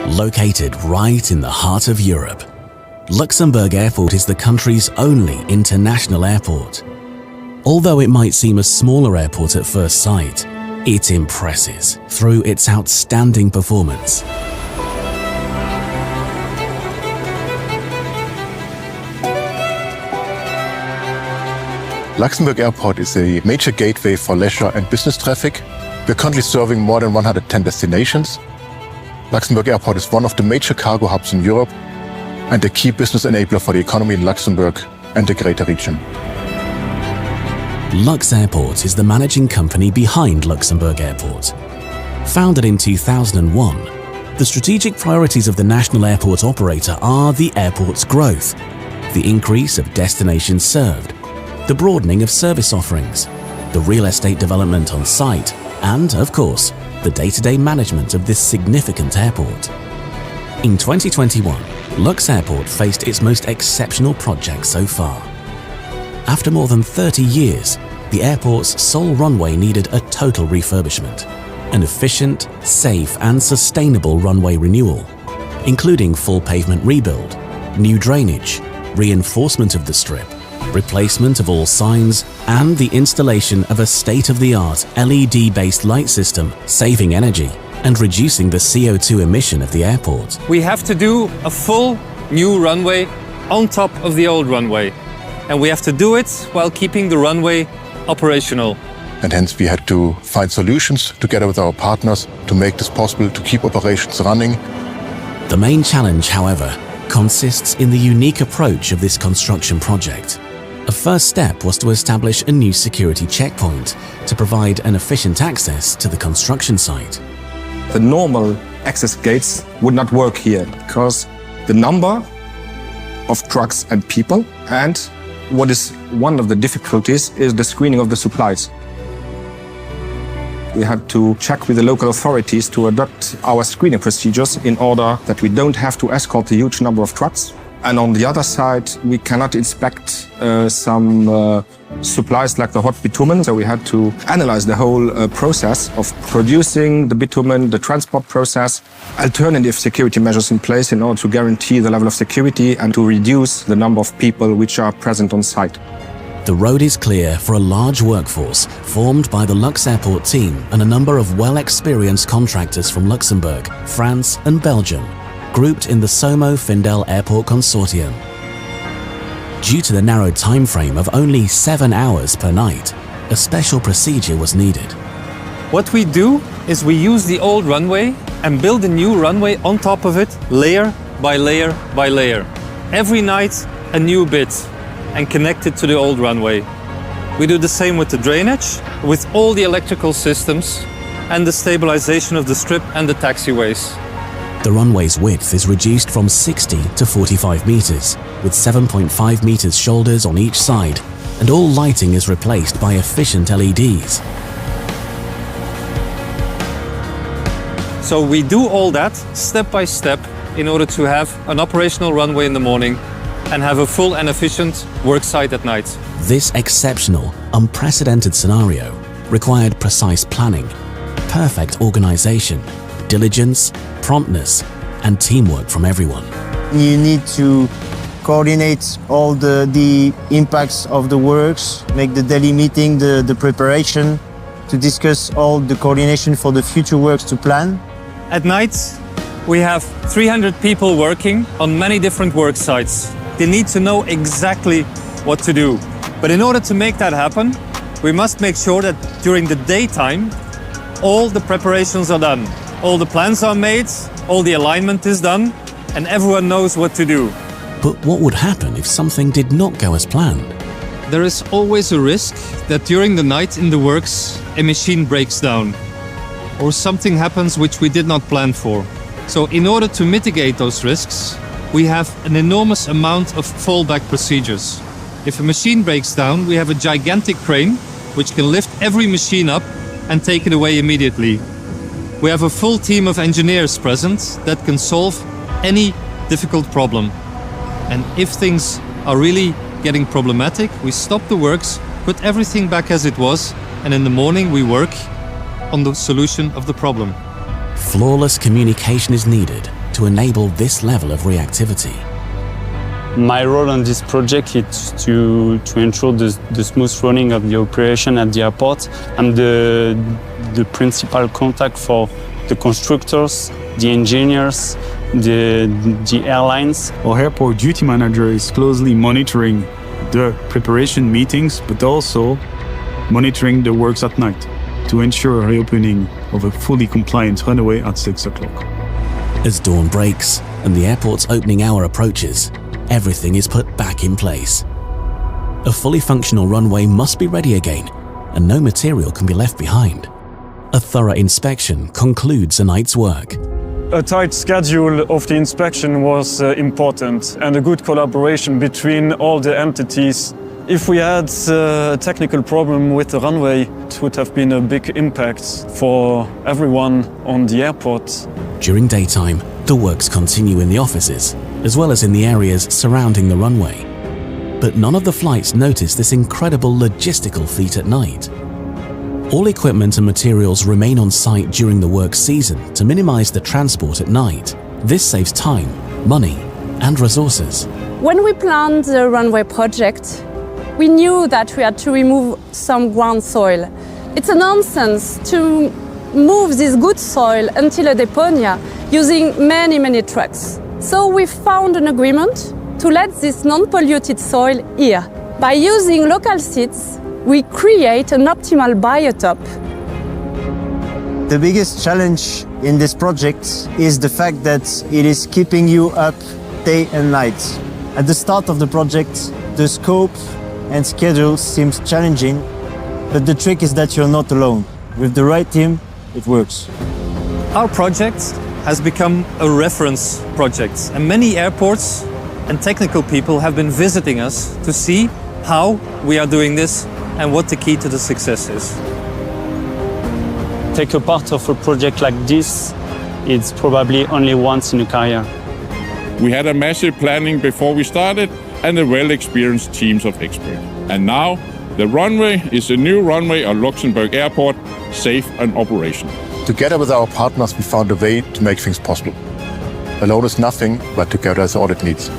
Located right in the heart of Europe, Luxembourg Airport is the country's only international airport. Although it might seem a smaller airport at first sight, it impresses through its outstanding performance. Luxembourg Airport is a major gateway for leisure and business traffic. We're currently serving more than 110 destinations. Luxembourg Airport is one of the major cargo hubs in Europe and a key business enabler for the economy in Luxembourg and the greater region. Lux Airport is the managing company behind Luxembourg Airport. Founded in 2001, the strategic priorities of the national airport operator are the airport's growth, the increase of destinations served, the broadening of service offerings, the real estate development on site, and, of course, the day-to-day management of this significant airport. In 2021, Lux Airport faced its most exceptional project so far. After more than 30 years, the airport's sole runway needed a total refurbishment, an efficient, safe and sustainable runway renewal, including full pavement rebuild, new drainage, reinforcement of the strip, replacement of all signs, and the installation of a state-of-the-art LED-based light system, saving energy and reducing the CO2 emission of the airport. We have to do a full new runway on top of the old runway. And we have to do it while keeping the runway operational. And hence we had to find solutions together with our partners to make this possible, to keep operations running. The main challenge, however, consists in the unique approach of this construction project. A first step was to establish a new security checkpoint to provide an efficient access to the construction site. The normal access gates would not work here because the number of trucks and people, and what is one of the difficulties is the screening of the supplies. We had to check with the local authorities to adopt our screening procedures in order that we don't have to escort a huge number of trucks. And on the other side, we cannot inspect some supplies like the hot bitumen. So we had to analyze the whole process of producing the bitumen, the transport process, alternative security measures in place in order to guarantee the level of security and to reduce the number of people which are present on site. The road is clear for a large workforce formed by the Lux Airport team and a number of well-experienced contractors from Luxembourg, France and Belgium, grouped in the Findel Airport Consortium. Due to the narrow time frame of only 7 hours per night, a special procedure was needed. What we do is we use the old runway and build a new runway on top of it, layer by layer by layer. Every night a new bit and connect it to the old runway. We do the same with the drainage, with all the electrical systems and the stabilization of the strip and the taxiways. The runway's width is reduced from 60 to 45 meters, with 7.5 meters shoulders on each side, and all lighting is replaced by efficient LEDs. So we do all that step by step in order to have an operational runway in the morning and have a full and efficient work site at night. This exceptional, unprecedented scenario required precise planning, perfect organization, diligence, promptness, and teamwork from everyone. You need to coordinate all the impacts of the works, make the daily meeting, the preparation, to discuss all the coordination for the future works to plan. At night, we have 300 people working on many different work sites. They need to know exactly what to do. But in order to make that happen, we must make sure that during the daytime, all the preparations are done. All the plans are made, all the alignment is done, and everyone knows what to do. But what would happen if something did not go as planned? There is always a risk that during the night in the works, a machine breaks down or something happens which we did not plan for. So in order to mitigate those risks, we have an enormous amount of fallback procedures. If a machine breaks down, we have a gigantic crane which can lift every machine up and take it away immediately. We have a full team of engineers present that can solve any difficult problem. And if things are really getting problematic, we stop the works, put everything back as it was, and in the morning we work on the solution of the problem. Flawless communication is needed to enable this level of reactivity. My role on this project is to ensure the smooth running of the operation at the airport. I'm the principal contact for the constructors, the engineers, the airlines. Our airport duty manager is closely monitoring the preparation meetings, but also monitoring the works at night to ensure a reopening of a fully compliant runway at 6 o'clock. As dawn breaks and the airport's opening hour approaches, everything is put back in place. A fully functional runway must be ready again, and no material can be left behind. A thorough inspection concludes a night's work. A tight schedule of the inspection was important, and a good collaboration between all the entities. If we had a technical problem with the runway, it would have been a big impact for everyone on the airport. During daytime, the works continue in the offices, as well as in the areas surrounding the runway. But none of the flights notice this incredible logistical feat at night. All equipment and materials remain on site during the work season to minimize the transport at night. This saves time, money, and resources. When we planned the runway project, we knew that we had to remove some ground soil. It's a nonsense to move this good soil until a deponia using many trucks. So we found an agreement to let this non-polluted soil here. By using local seeds, we create an optimal biotope. The biggest challenge in this project is the fact that it is keeping you up day and night. At the start of the project, the scope and schedule seems challenging, but the trick is that you're not alone. With the right team, it works. Our project has become a reference project, and many airports and technical people have been visiting us to see how we are doing this and what the key to the success is. Take a part of a project like this, it's probably only once in a career. We had a massive planning before we started and a well-experienced teams of experts. And now, the runway is a new runway at Luxembourg Airport, safe and operational. Together with our partners, we found a way to make things possible. Alone is nothing, but together is all it needs.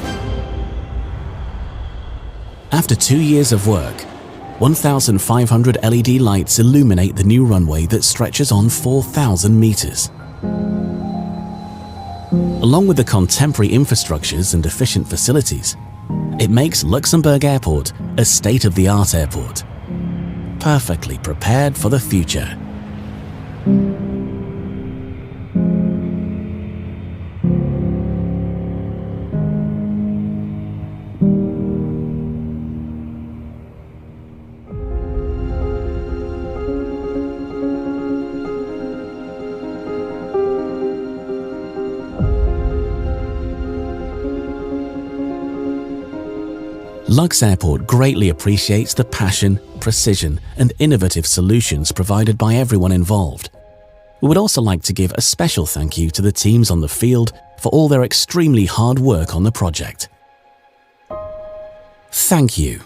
After 2 years of work, 1,500 LED lights illuminate the new runway that stretches on 4,000 meters. Along with the contemporary infrastructures and efficient facilities, it makes Luxembourg Airport a state-of-the-art airport, perfectly prepared for the future. Lux Airport greatly appreciates the passion, precision, and innovative solutions provided by everyone involved. We would also like to give a special thank you to the teams on the field for all their extremely hard work on the project. Thank you.